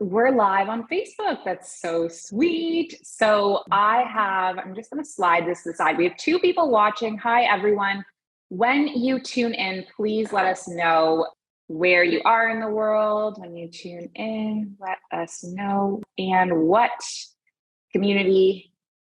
We're live on Facebook. That's so sweet. I'm just going to slide this to the side. We have two people watching. Hi, everyone. When you tune in, please let us know where you are in the world. When you tune in, let us know and what community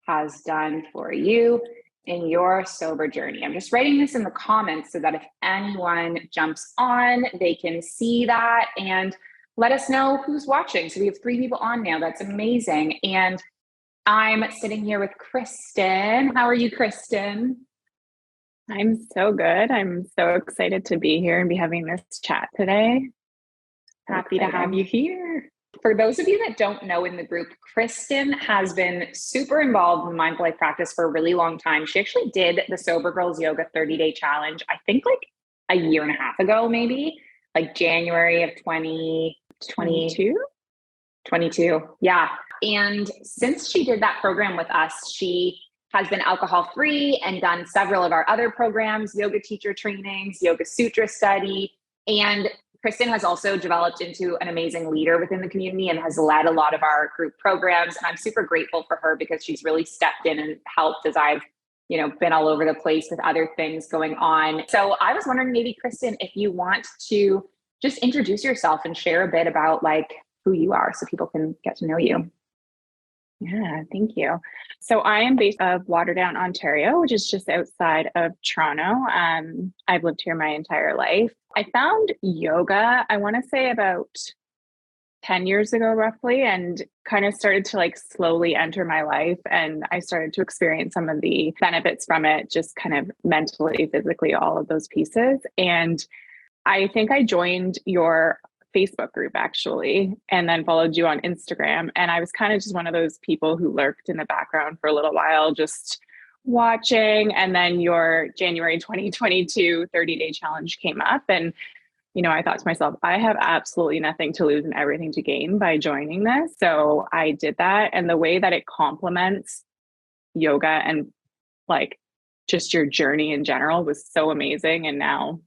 has done for you in your sober journey. I'm just writing this in the comments so that if anyone jumps on, they can see that and let us know who's watching. So we have 3 people on now. That's amazing. And I'm sitting here with Kristen. How are you, Kristen? I'm so good. I'm so excited to be here and be having this chat today. Happy to have you here. For those of you that don't know in the group, Kristen has been super involved in mindful life practice for a really long time. She actually did the Sober Girls Yoga 30-day challenge, I think like a year and a half ago, maybe like January of 2022. Yeah. And since she did that program with us, she has been alcohol free and done several of our other programs, yoga teacher trainings, yoga sutra study. And Kristen has also developed into an amazing leader within the community and has led a lot of our group programs. And I'm super grateful for her because she's really stepped in and helped as I've, been all over the place with other things going on. So I was wondering maybe, Kristen, if you want to just introduce yourself and share a bit about like who you are so people can get to know you. Yeah, thank you. So I am based out of Waterdown, Ontario, which is just outside of Toronto. I've lived here my entire life. I found yoga, I want to say about 10 years ago, roughly, and kind of started to like slowly enter my life. And I started to experience some of the benefits from it, just kind of mentally, physically, all of those pieces. And I think I joined your Facebook group actually, and then followed you on Instagram. And I was kind of just one of those people who lurked in the background for a little while, just watching. And then your January 2022 30-day challenge came up. And, I thought to myself, I have absolutely nothing to lose and everything to gain by joining this. So I did that. And the way that it complements yoga and like just your journey in general was so amazing. And now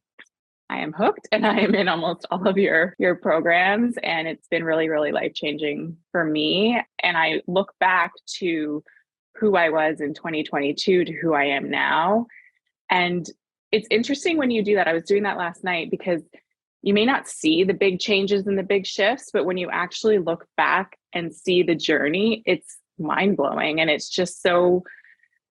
I am hooked and I am in almost all of your programs. And it's been really, really life-changing for me. And I look back to who I was in 2022 to who I am now. And it's interesting when you do that. I was doing that last night because you may not see the big changes and the big shifts, but when you actually look back and see the journey, it's mind-blowing. And it's just so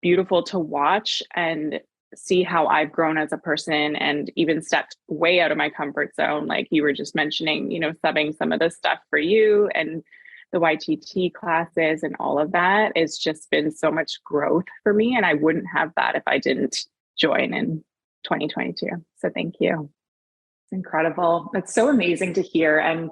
beautiful to watch and see how I've grown as a person and even stepped way out of my comfort zone. Like you were just mentioning, subbing some of the stuff for you and the YTT classes and all of that. It's just been so much growth for me. And I wouldn't have that if I didn't join in 2022. So thank you. It's incredible. It's so amazing to hear. And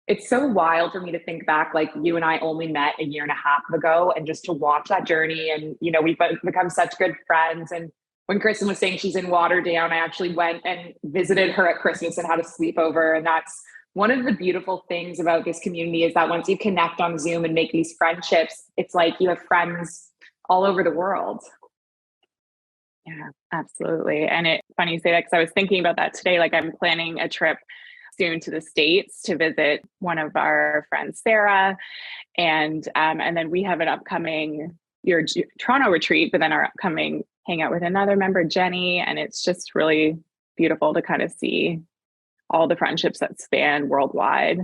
it's so wild for me to think back, like you and I only met a year and a half ago and just to watch that journey. And, we've become such good friends. And when Kristen was saying she's in Waterdown, I actually went and visited her at Christmas and had a sleepover. And that's one of the beautiful things about this community is that once you connect on Zoom and make these friendships, it's like you have friends all over the world. Yeah, absolutely. And it's funny you say that because I was thinking about that today. Like I'm planning a trip soon to the States to visit one of our friends, Sarah. And then we have an upcoming your Toronto retreat, but then our upcoming hangout with another member, Jenny. And it's just really beautiful to kind of see all the friendships that span worldwide.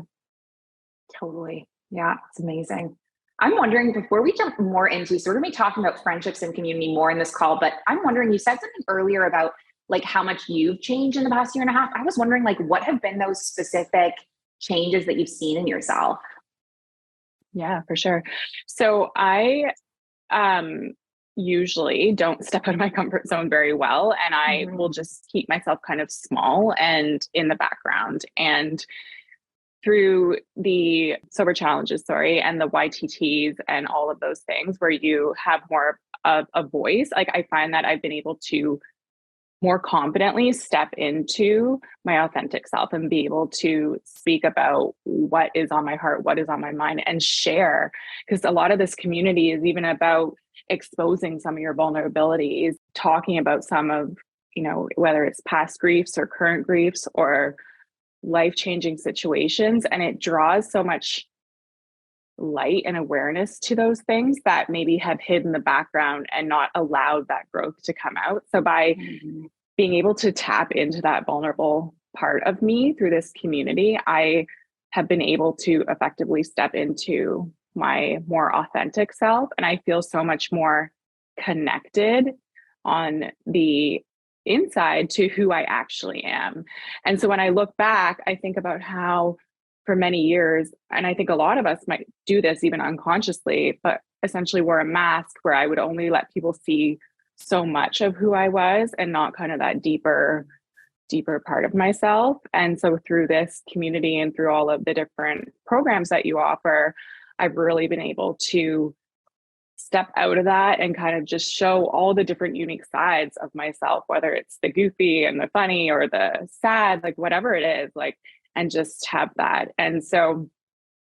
Totally. Yeah, it's amazing. I'm wondering, before we jump more into, so we're going to be talking about friendships and community more in this call, but I'm wondering, you said something earlier about like how much you've changed in the past year and a half. I was wondering like, what have been those specific changes that you've seen in yourself? Yeah, for sure. So I usually don't step out of my comfort zone very well. And I will just keep myself kind of small and in the background. And through the sober challenges, and the YTTs and all of those things where you have more of a voice, like I find that I've been able to more confidently step into my authentic self and be able to speak about what is on my heart, what is on my mind, and share. Because a lot of this community is even about exposing some of your vulnerabilities, talking about some of, whether it's past griefs or current griefs or life-changing situations. And it draws so much light and awareness to those things that maybe have hidden the background and not allowed that growth to come out. So by being able to tap into that vulnerable part of me through this community, I have been able to effectively step into my more authentic self. And I feel so much more connected on the inside to who I actually am. And so when I look back, I think about how for many years, and I think a lot of us might do this even unconsciously, but essentially wore a mask where I would only let people see so much of who I was and not kind of that deeper part of myself. And so through this community and through all of the different programs that you offer, I've really been able to step out of that and kind of just show all the different unique sides of myself, whether it's the goofy and the funny or the sad, like whatever it is, like, and just have that. And so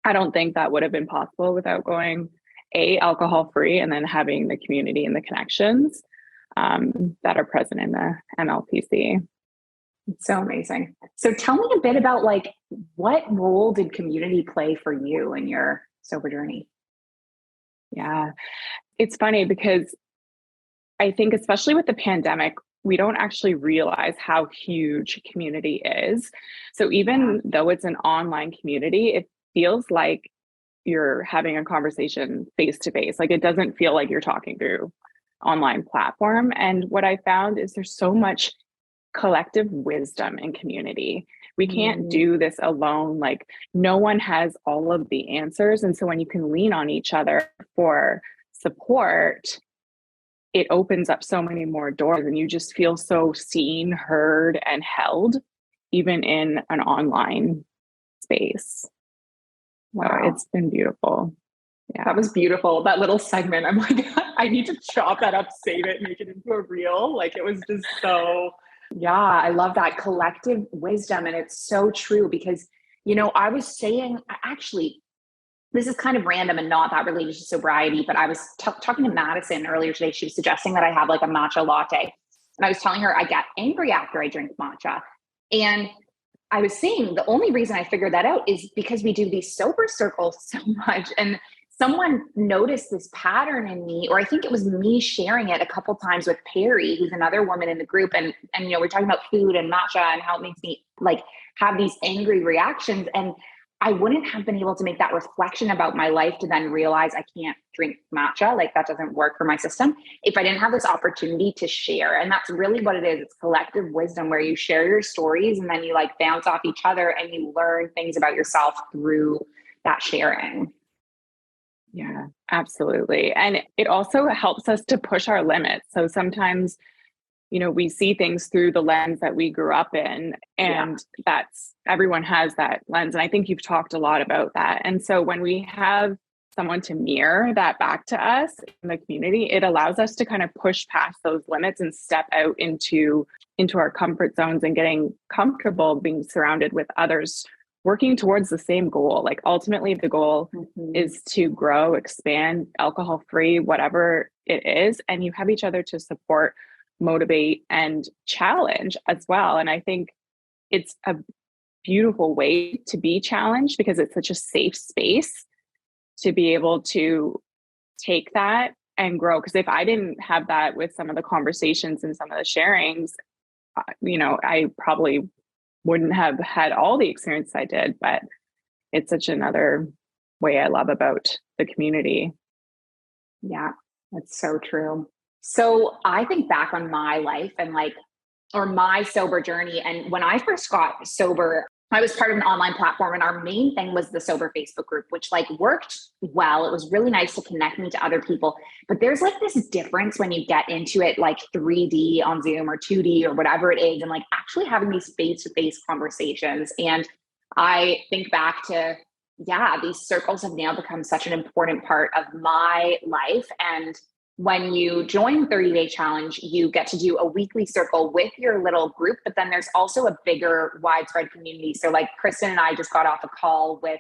I don't think that would have been possible without going alcohol free and then having the community and the connections that are present in the MLPC. It's so amazing. So tell me a bit about like, what role did community play for you in your sober journey? Yeah, it's funny because I think especially with the pandemic, we don't actually realize how huge community is. So even though it's an online community, it feels like you're having a conversation face to face. Like it doesn't feel like you're talking through online platform. And what I found is there's so much collective wisdom in community. We can't do this alone. Like no one has all of the answers. And so when you can lean on each other for support, it opens up so many more doors and you just feel so seen, heard, and held, even in an online space. Wow. So it's been beautiful. Yeah. That was beautiful. That little segment. I'm like, I need to chop that up, save it, make it into a reel. Like it was just so, yeah, I love that collective wisdom. And it's so true because, you know, I was saying, actually, this is kind of random and not that related to sobriety, but I was talking to Madison earlier today. She was suggesting that I have like a matcha latte. And I was telling her I get angry after I drink matcha. And I was saying the only reason I figured that out is because we do these sober circles so much. And someone noticed this pattern in me, or I think it was me sharing it a couple times with Perry, who's another woman in the group. And you know, we're talking about food and matcha and how it makes me like have these angry reactions. And I wouldn't have been able to make that reflection about my life to then realize I can't drink matcha. Like that doesn't work for my system if I didn't have this opportunity to share. And that's really what it is. It's collective wisdom where you share your stories and then you like bounce off each other and you learn things about yourself through that sharing. Yeah, absolutely. And it also helps us to push our limits. So sometimes, you know, we see things through the lens that we grew up in, and that's everyone has that lens. And I think you've talked a lot about that. And so when we have someone to mirror that back to us in the community, it allows us to kind of push past those limits and step out into our comfort zones and getting comfortable being surrounded with others working towards the same goal. Like ultimately the goal is to grow, expand, alcohol free, whatever it is. And you have each other to support, motivate, and challenge as well. And I think it's a beautiful way to be challenged because it's such a safe space to be able to take that and grow. Because if I didn't have that with some of the conversations and some of the sharings, you know, I probably wouldn't have had all the experience I did, but it's such another way I love about the community. Yeah, that's so true. So I think back on my life and like, or my sober journey. And when I first got sober, I was part of an online platform and our main thing was the sober Facebook group, which like worked well. It was really nice to connect me to other people. But there's like this difference when you get into it, like 3D on Zoom or 2D or whatever it is, and like actually having these face-to-face conversations. And I think back to, yeah, these circles have now become such an important part of my life. And when you join 30 Day Challenge, you get to do a weekly circle with your little group, but then there's also a bigger widespread community. So like Kristen and I just got off a call with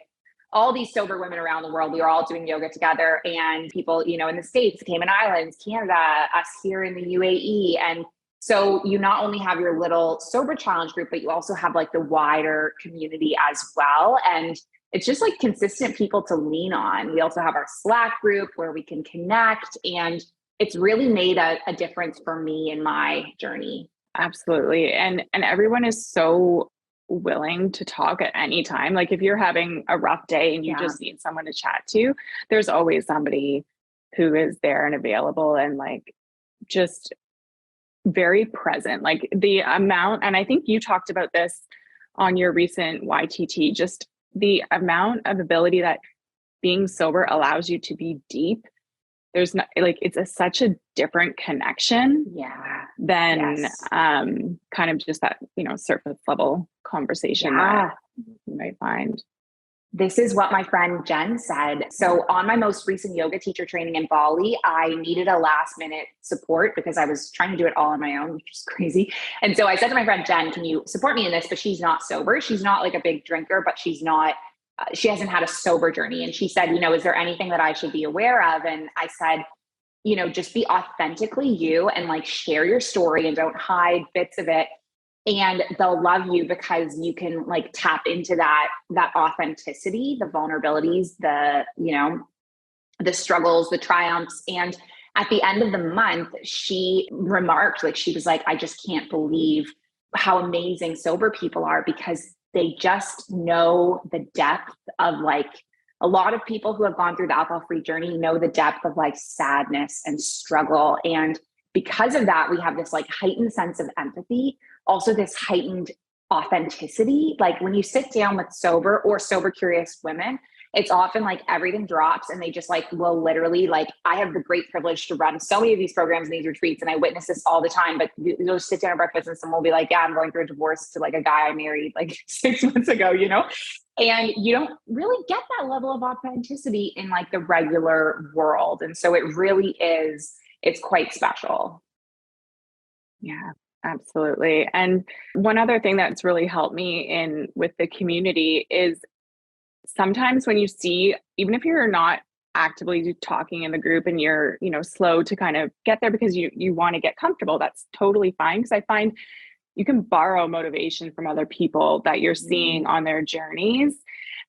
all these sober women around the world. We were all doing yoga together and people, you know, in the States, Cayman Islands, Canada, us here in the UAE. And so you not only have your little sober challenge group, but you also have like the wider community as well. And it's just like consistent people to lean on. We also have our Slack group where we can connect, and it's really made a difference for me in my journey. Absolutely. And everyone is so willing to talk at any time. Like if you're having a rough day and you just need someone to chat to, there's always somebody who is there and available and like just very present. Like the amount, and I think you talked about this on your recent YTT, just the amount of ability that being sober allows you to be deep. There's not like, it's such a different connection than kind of just that, surface level conversation that you might find. This is what my friend Jen said. So on my most recent yoga teacher training in Bali, I needed a last minute support because I was trying to do it all on my own, which is crazy. And so I said to my friend Jen, can you support me in this? But she's not sober. She's not like a big drinker, but she's not, she hasn't had a sober journey. And she said, is there anything that I should be aware of? And I said, just be authentically you and like share your story and don't hide bits of it. And they'll love you because you can like tap into that authenticity, the vulnerabilities, the struggles, the triumphs. And at the end of the month, she remarked, like, she was like, I just can't believe how amazing sober people are because they just know the depth of like, a lot of people who have gone through the alcohol-free journey know the depth of like sadness and struggle. And because of that, we have this like heightened sense of empathy, also this heightened authenticity. Like when you sit down with sober or sober curious women, it's often like everything drops and they just like will literally like, I have the great privilege to run so many of these programs and these retreats and I witness this all the time, but you'll sit down at breakfast and someone will be like, yeah, I'm going through a divorce to like a guy I married like 6 months ago, and you don't really get that level of authenticity in like the regular world. And so it really is, it's quite special. Yeah, absolutely. And one other thing that's really helped me with the community is sometimes when you see, even if you're not actively talking in the group and you're, slow to kind of get there because you want to get comfortable, that's totally fine. Because I find you can borrow motivation from other people that you're seeing on their journeys.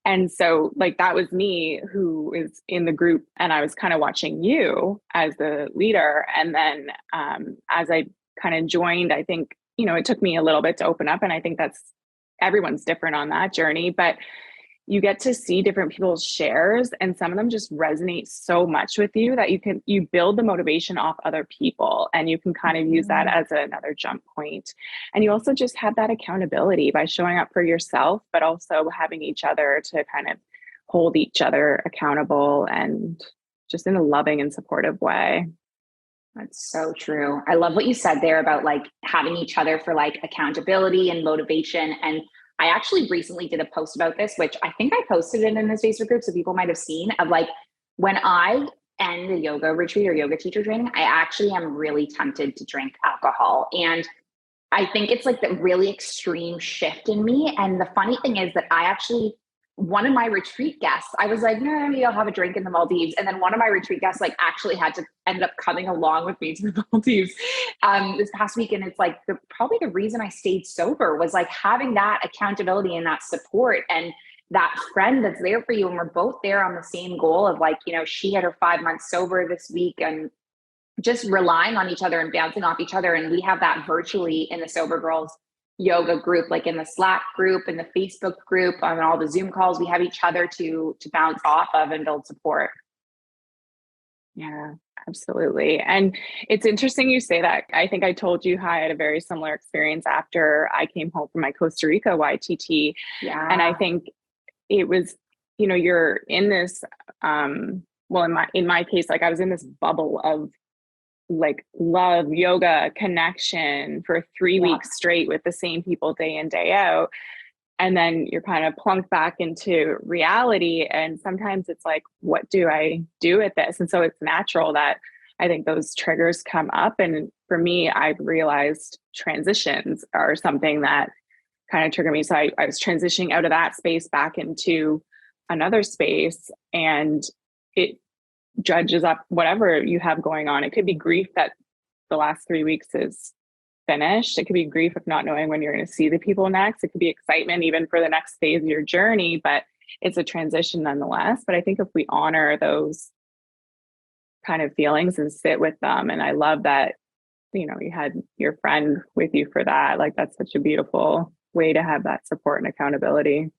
And so like that was me who is in the group and I was kind of watching you as the leader. And then as I kind of joined, I think, it took me a little bit to open up. And I think everyone's different on that journey, but you get to see different people's shares and some of them just resonate so much with you that you build the motivation off other people and you can kind of use that as another jump point. And you also just have that accountability by showing up for yourself, but also having each other to kind of hold each other accountable and just in a loving and supportive way. That's so true. I love what you said there about like having each other for like accountability and motivation. And I actually recently did a post about this, which I think I posted it in this Facebook group, so people might have seen, of like, when I end a yoga retreat or yoga teacher training, I actually am really tempted to drink alcohol. And I think it's like the really extreme shift in me. And the funny thing is that one of my retreat guests, I was like, no, maybe I'll have a drink in the Maldives. And then one of my retreat guests like actually had to end up coming along with me to the Maldives this past week. And it's like probably the reason I stayed sober was like having that accountability and that support and that friend that's there for you. And we're both there on the same goal of like, she had her 5 months sober this week and just relying on each other and bouncing off each other. And we have that virtually in the Sober Girls yoga group, like in the Slack group, in the Facebook group, on all the Zoom calls, we have each other to bounce off of and build support. Yeah, absolutely. And it's interesting you say that. I think I told you how I had a very similar experience after I came home from my Costa Rica YTT. Yeah. And I think it was, you're in this, well, in my case, like I was in this bubble of like love, yoga, connection for 3 weeks straight with the same people day in, day out. And then you're kind of plunked back into reality. And sometimes it's like, what do I do with this? And so it's natural that I think those triggers come up. And for me, I've realized transitions are something that kind of trigger me. So I was transitioning out of that space back into another space, and it judges up whatever you have going on. It could be grief that the last 3 weeks is finished. It could be grief of not knowing when you're going to see the people next. It could be excitement even for the next phase of your journey, but it's a transition nonetheless. But I think if we honor those kind of feelings and sit with them, and I love that, you know, you had your friend with you for that. Like, that's such a beautiful way to have that support and accountability.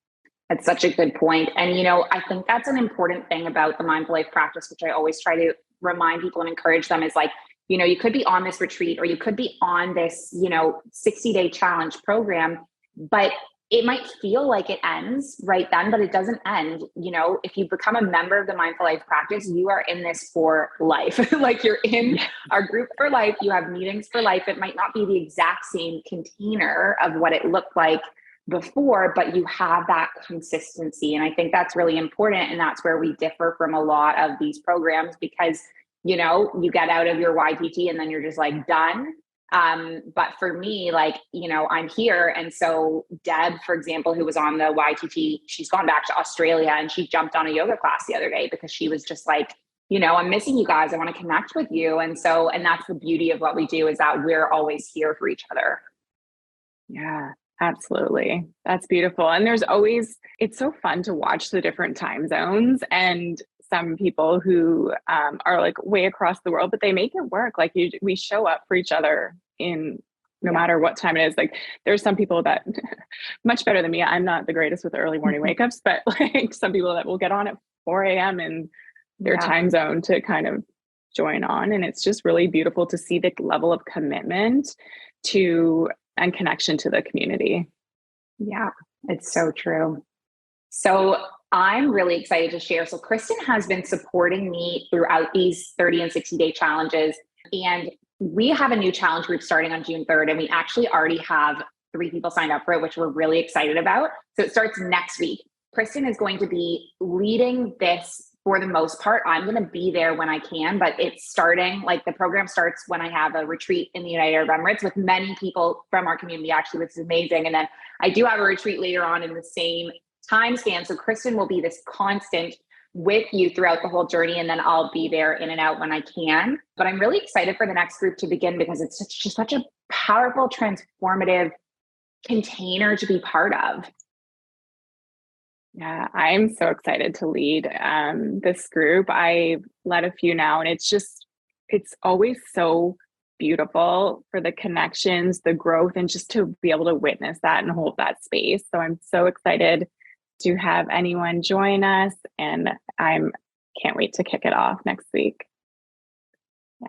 That's such a good point. And, you know, I think that's an important thing about the mindful life practice, which I always try to remind people and encourage them is like, you know, you could be on this retreat or you could be on this, you know, 60-day challenge program, but it might feel like it ends right then, but it doesn't end. You know, if you become a member of the mindful life practice, you are in this for life. Like, you're in our group for life. You have meetings for life. It might not be the exact same container of what it looked like before, but you have that consistency. And I think that's really important. And that's where we differ from a lot of these programs, because, you know, you get out of your YTT and then you're just like done. But for me, like, you know, I'm here. And so Deb, for example, who was on the YTT, she's gone back to Australia and she jumped on a yoga class the other day because she was just like, you know, I'm missing you guys. I want to connect with you. And so, and that's the beauty of what we do, is that we're always here for each other. Yeah, absolutely. That's beautiful. And there's always, it's so fun to watch the different time zones, and some people who are like way across the world, but they make it work. Like, we show up for each other in no matter what time it is. Like, there's some people that much better than me. I'm not the greatest with early morning wake ups, but like some people that will get on at 4 a.m. in their time zone to kind of join on. And it's just really beautiful to see the level of commitment to and connection to the community. Yeah, it's so true. So I'm really excited to share. So Kristen has been supporting me throughout these 30 and 60-day challenges. And we have a new challenge group starting on June 3rd. And we actually already have 3 people signed up for it, which we're really excited about. So it starts next week. Kristen is going to be leading this for the most part. I'm going to be there when I can, but it's starting, like, the program starts when I have a retreat in the United Arab Emirates with many people from our community, actually, which is amazing. And then I do have a retreat later on in the same time span. So Kristen will be this constant with you throughout the whole journey. And then I'll be there in and out when I can. But I'm really excited for the next group to begin, because it's just such a powerful, transformative container to be part of. Yeah, I'm so excited to lead this group. I've led a few now, and it's always so beautiful for the connections, the growth, and just to be able to witness that and hold that space. So I'm so excited to have anyone join us, and can't wait to kick it off next week.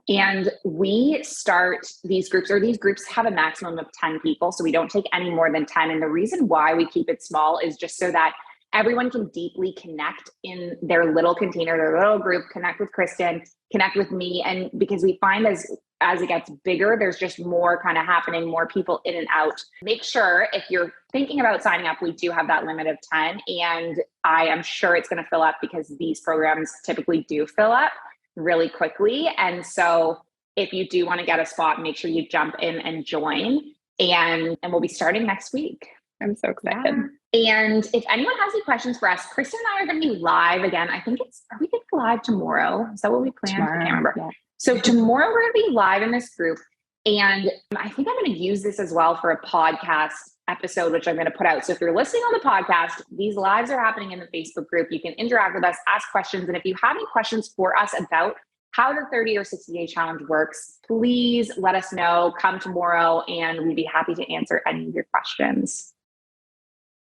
And we start these groups have a maximum of 10 people. So we don't take any more than 10. And the reason why we keep it small is just so that everyone can deeply connect in their little container, their little group, connect with Kristen, connect with me. And because we find as it gets bigger, there's just more kind of happening, more people in and out. Make sure, if you're thinking about signing up, we do have that limit of 10. And I am sure it's going to fill up, because these programs typically do fill up really quickly. And so if you do want to get a spot, make sure you jump in and join. And we'll be starting next week. I'm so excited. Yeah. And if anyone has any questions for us, Kristen and I are going to be live again. I think are we going to be live tomorrow? Is that what we planned? Tomorrow, I can't remember. Yeah. So tomorrow we're going to be live in this group. And I think I'm going to use this as well for a podcast episode, which I'm going to put out. So if you're listening on the podcast, these lives are happening in the Facebook group. You can interact with us, ask questions. And if you have any questions for us about how the 30 or 60-day challenge works, please let us know. Come tomorrow, and we'd be happy to answer any of your questions.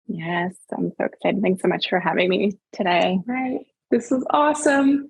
Yes, I'm so excited. Thanks so much for having me today. Right. This was awesome.